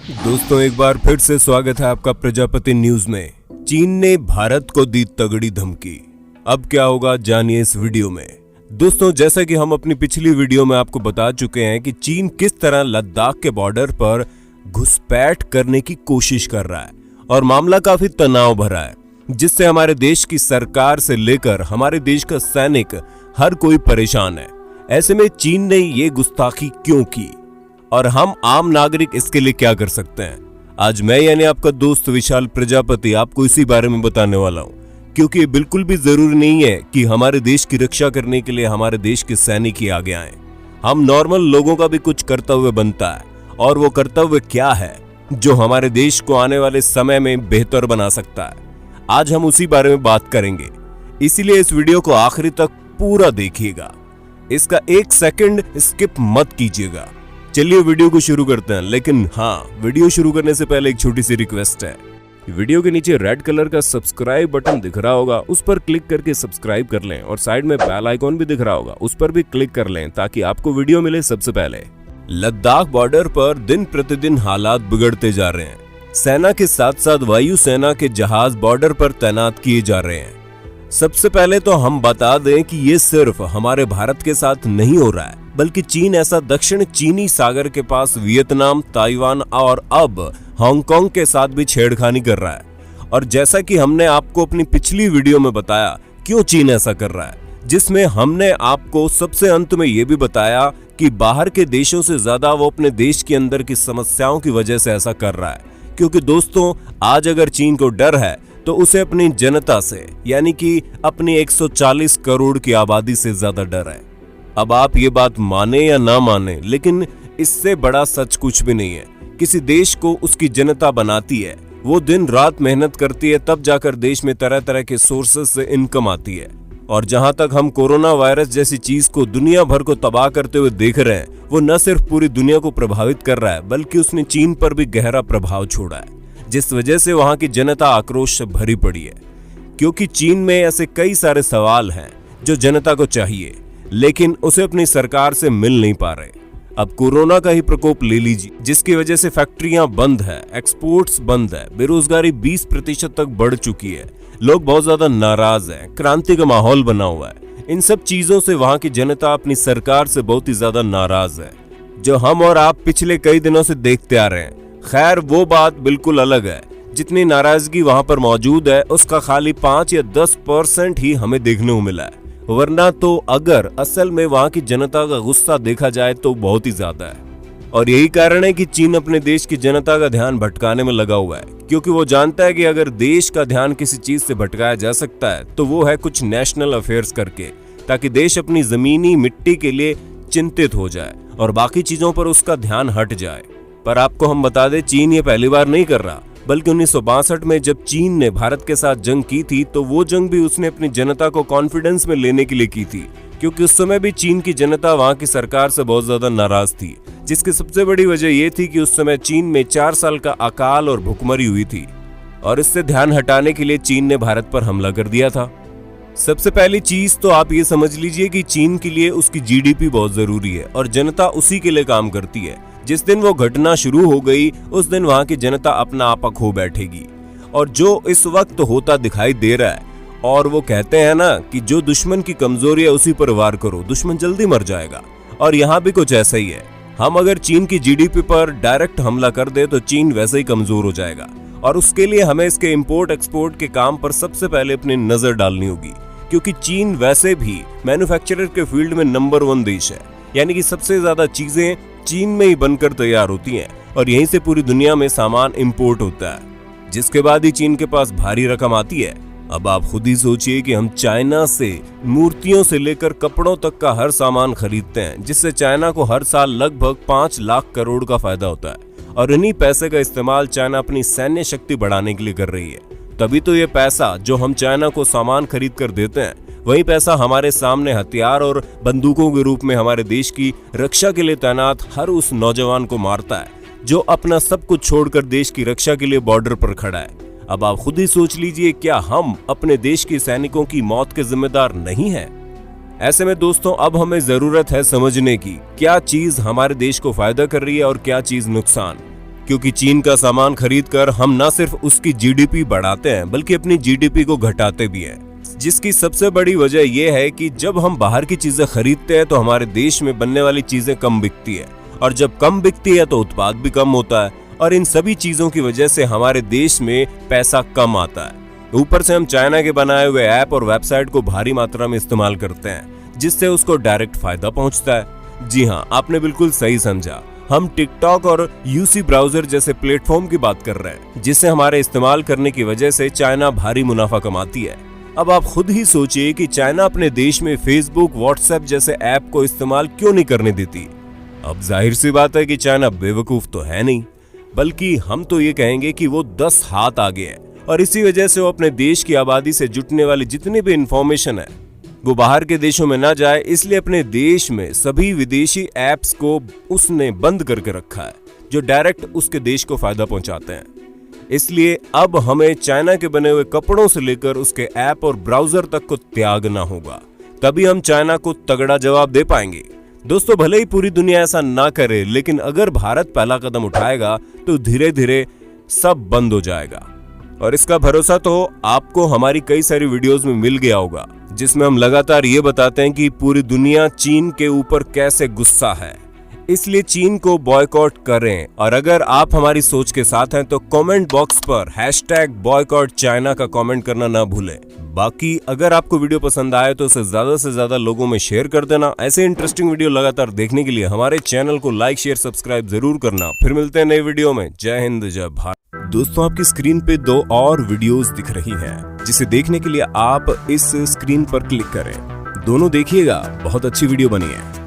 दोस्तों एक बार फिर से स्वागत है आपका प्रजापति न्यूज में। चीन ने भारत को दी तगड़ी धमकी, अब क्या होगा जानिए इस वीडियो में। दोस्तों जैसा कि हम अपनी पिछली वीडियो में आपको बता चुके हैं कि चीन किस तरह लद्दाख के बॉर्डर पर घुसपैठ करने की कोशिश कर रहा है और मामला काफी तनाव भरा है, जिससे हमारे देश की सरकार से लेकर हमारे देश का सैनिक हर कोई परेशान है। ऐसे में चीन ने ये गुस्ताखी क्यों की और हम आम नागरिक इसके लिए क्या कर सकते हैं, आज मैं यानी आपका दोस्त विशाल प्रजापति आपको इसी बारे में बताने वाला हूं। क्योंकि ये बिल्कुल भी जरूरी नहीं है कि हमारे देश की रक्षा करने के लिए हमारे देश के सैनिक ही आगे आए। हम नॉर्मल लोगों का भी कुछ कर्तव्य बनता है, और वो कर्तव्य क्या है जो हमारे देश को आने वाले समय में बेहतर बना सकता है, आज हम उसी बारे में बात करेंगे। इसीलिए इस वीडियो को आखिरी तक पूरा देखिएगा, इसका एक सेकंड स्किप मत कीजिएगा। चलिए वीडियो को शुरू करते हैं, लेकिन हाँ, वीडियो शुरू करने से पहले एक छोटी सी रिक्वेस्ट है। वीडियो के नीचे रेड कलर का सब्सक्राइब बटन दिख रहा होगा, उस पर क्लिक करके सब्सक्राइब कर लें, और साइड में बेल आइकॉन भी दिख रहा होगा, उस पर भी क्लिक कर लें ताकि आपको वीडियो मिले सबसे पहले। लद्दाख बॉर्डर पर दिन प्रतिदिन हालात बिगड़ते जा रहे हैं। सेना के साथ साथ वायु सेना के जहाज बॉर्डर पर तैनात किए जा रहे हैं। सबसे पहले तो हम बता दें कि ये सिर्फ हमारे भारत के साथ नहीं हो रहा है, बल्कि चीन ऐसा दक्षिण चीनी सागर के पास वियतनाम, ताइवान और अब हांगकांग के साथ भी छेड़खानी कर रहा है। और जैसा कि हमने आपको अपनी पिछली वीडियो में बताया क्यों चीन ऐसा कर रहा है, जिसमें हमने आपको सबसे अंत में ये भी बताया कि बाहर के देशों से ज्यादा वो अपने देश के अंदर की समस्याओं की वजह से ऐसा कर रहा है। क्योंकि दोस्तों आज अगर चीन को डर है तो उसे अपनी जनता से, यानी कि अपनी 140 करोड़ की आबादी से ज्यादा डर है। अब आप ये बात माने या ना माने, लेकिन इससे बड़ा सच कुछ भी नहीं है। किसी देश को उसकी जनता बनाती है, वो दिन रात मेहनत करती है, तब जाकर देश में तरह तरह के सोर्सेस से इनकम आती है। और जहां तक हम कोरोना वायरस जैसी चीज को दुनिया भर को तबाह करते हुए देख रहे हैं, वो न सिर्फ पूरी दुनिया को प्रभावित कर रहा है, बल्कि उसने चीन पर भी गहरा प्रभाव छोड़ा है, जिस वजह से वहां की जनता आक्रोश से भरी पड़ी है। क्योंकि चीन में ऐसे कई सारे सवाल हैं जो जनता को चाहिए, लेकिन उसे अपनी सरकार से मिल नहीं पा रहे। अब कोरोना का ही प्रकोप ले लीजिए, जिसकी वजह से फैक्ट्रियां बंद है, एक्सपोर्ट्स बंद है, बेरोजगारी 20% तक बढ़ चुकी है, लोग बहुत ज्यादा नाराज हैं, क्रांति का माहौल बना हुआ है। इन सब चीजों से वहां की जनता अपनी सरकार से बहुत ही ज्यादा नाराज है, जो हम और आप पिछले कई दिनों से देखते आ रहे हैं। खैर वो बात बिल्कुल अलग है। जितनी नाराजगी वहां पर मौजूद है, उसका खाली 5 या 10% ही हमें देखने को मिला है, वरना तो अगर असल में वहां की जनता का गुस्सा देखा जाए तो बहुत ही ज्यादा है। और यही कारण है कि चीन अपने देश की जनता का ध्यान भटकाने में लगा हुआ है, क्योंकि वो जानता है कि अगर देश का ध्यान किसी चीज से भटकाया जा सकता है तो वो है कुछ नेशनल अफेयर्स करके, ताकि देश अपनी जमीनी मिट्टी के लिए चिंतित हो जाए और बाकी चीजों पर उसका ध्यान हट जाए। पर आपको हम बता दें, चीन ये पहली बार नहीं कर रहा, बल्कि 1962 में जब चीन ने भारत के साथ जंग की थी, तो वो जंग भी उसने अपनी जनता को कॉन्फिडेंस में लेने के लिए की थी। क्योंकि उस समय भी चीन की जनता वहां की सरकार से बहुत ज्यादा नाराज थी, जिसकी सबसे बड़ी वजह ये थी कि उस समय चीन में 4 साल का अकाल और भुखमरी हुई थी, और इससे ध्यान हटाने के लिए चीन ने भारत पर हमला कर दिया था। सबसे पहली चीज तो आप ये समझ लीजिए कि चीन के लिए उसकी जीडीपी बहुत जरूरी है, और जनता उसी के लिए काम करती है। जिस दिन वो घटना शुरू हो गई, उस दिन वहां की जनता अपना आपा खो बैठेगी, और जो इस वक्त होता दिखाई दे रहा है। और वो कहते हैं ना कि जो दुश्मन की कमजोरी है उसी पर वार करो, दुश्मन जल्दी मर जाएगा। और यहाँ भी कुछ ऐसा ही है। हम अगर चीन की जीडीपी पर डायरेक्ट हमला कर दे तो चीन वैसे ही कमजोर हो जाएगा, और उसके लिए हमें इसके इंपोर्ट एक्सपोर्ट के काम पर सबसे पहले अपनी नजर डालनी होगी। क्योंकि चीन वैसे भी मैन्युफैक्चरर के फील्ड में नंबर 1 देश है, यानी कि सबसे ज्यादा चीजें चीन में ही बनकर तैयार होती हैं, और यहीं से पूरी दुनिया में सामान इंपोर्ट होता है, जिसके बाद ही चीन के पास भारी रकम आती है। अब आप खुद ही सोचिए कि हम चाइना से मूर्तियों से लेकर कपड़ों तक का हर सामान खरीदते हैं, जिससे चाइना को हर साल लगभग 5 लाख करोड़ का फायदा होता है, और इन्हीं पैसे का इस्तेमाल चाइना अपनी सैन्य शक्ति बढ़ाने के लिए कर रही है। तभी तो ये पैसा जो हम चाइना को सामान खरीद कर देते हैं, वही पैसा हमारे सामने हथियार और बंदूकों के रूप में हमारे देश की रक्षा के लिए तैनात हर उस नौजवान को मारता है जो अपना सब कुछ छोड़कर देश की रक्षा के लिए बॉर्डर पर खड़ा है। अब आप खुद ही सोच लीजिए, क्या हम अपने देश के सैनिकों की मौत के जिम्मेदार नहीं हैं? ऐसे में दोस्तों अब हमें जरूरत है समझने की क्या चीज हमारे देश को फायदा कर रही है और क्या चीज नुकसान। क्योंकि चीन का सामान खरीदकर हम न सिर्फ उसकी जीडीपी बढ़ाते हैं बल्कि अपनी जीडीपी को घटाते भी हैं। जिसकी सबसे बड़ी वजह यह है कि जब हम बाहर की चीजें खरीदते हैं तो हमारे देश में बनने वाली चीजें कम बिकती है, और जब कम बिकती है तो उत्पाद भी कम होता है, और इन सभी चीजों की वजह से हमारे देश में पैसा कम आता है। ऊपर से हम चाइना के बनाए हुए ऐप और वेबसाइट को भारी मात्रा में इस्तेमाल करते हैं, जिससे उसको डायरेक्ट फायदा पहुंचता है। जी हाँ, आपने बिल्कुल सही समझा। हम टिकटॉक और यूसी ब्राउजर जैसे प्लेटफॉर्म की बात कर रहे हैं, जिससे हमारे इस्तेमाल करने की वजह से चाइना भारी मुनाफा कमाती है। अब आप खुद ही सोचिए कि चाइना अपने देश में फेसबुक, व्हाट्सएप जैसे ऐप को इस्तेमाल क्यों नहीं करने देती। अब जाहिर सी बात है कि चाइना बेवकूफ तो है नहीं, बल्कि हम तो ये कहेंगे कि वो 10 हाथ आगे है, और इसी वजह से वो अपने देश की आबादी से जुटने वाली जितनी भी इंफॉर्मेशन है वो बाहर के देशों में ना जाए, इसलिए अपने देश में सभी विदेशी ऐप्स को उसने बंद करके रखा है, जो डायरेक्ट उसके देश को फायदा पहुंचाते हैं। इसलिए अब हमें चाइना के बने हुए कपड़ों से लेकर उसके ऐप और ब्राउजर तक को त्यागना होगा, तभी हम चाइना को तगड़ा जवाब दे पाएंगे। दोस्तों, भले ही पूरी दुनिया ऐसा ना करे, लेकिन अगर भारत पहला कदम उठाएगा तो धीरे धीरे सब बंद हो जाएगा। और इसका भरोसा तो आपको हमारी कई सारी वीडियोस में मिल गया होगा, जिसमें हम लगातार ये बताते हैं कि पूरी दुनिया चीन के ऊपर कैसे गुस्सा है, इसलिए चीन को बॉयकॉट करें। और अगर आप हमारी सोच के साथ हैं तो कमेंट बॉक्स पर #boycott_China का कमेंट करना ना भूलें। बाकी अगर आपको वीडियो पसंद आए तो उसे ज्यादा से ज्यादा लोगों में शेयर कर देना। ऐसे इंटरेस्टिंग वीडियो लगातार देखने के लिए हमारे चैनल को लाइक, शेयर, सब्सक्राइब जरूर करना। फिर मिलते हैं नए वीडियो में। जय हिंद, जय भारत। दोस्तों, आपकी स्क्रीन पे 2 और वीडियोस दिख रही हैं, जिसे देखने के लिए आप इस स्क्रीन पर क्लिक करें। दोनों देखिएगा, बहुत अच्छी वीडियो बनी है।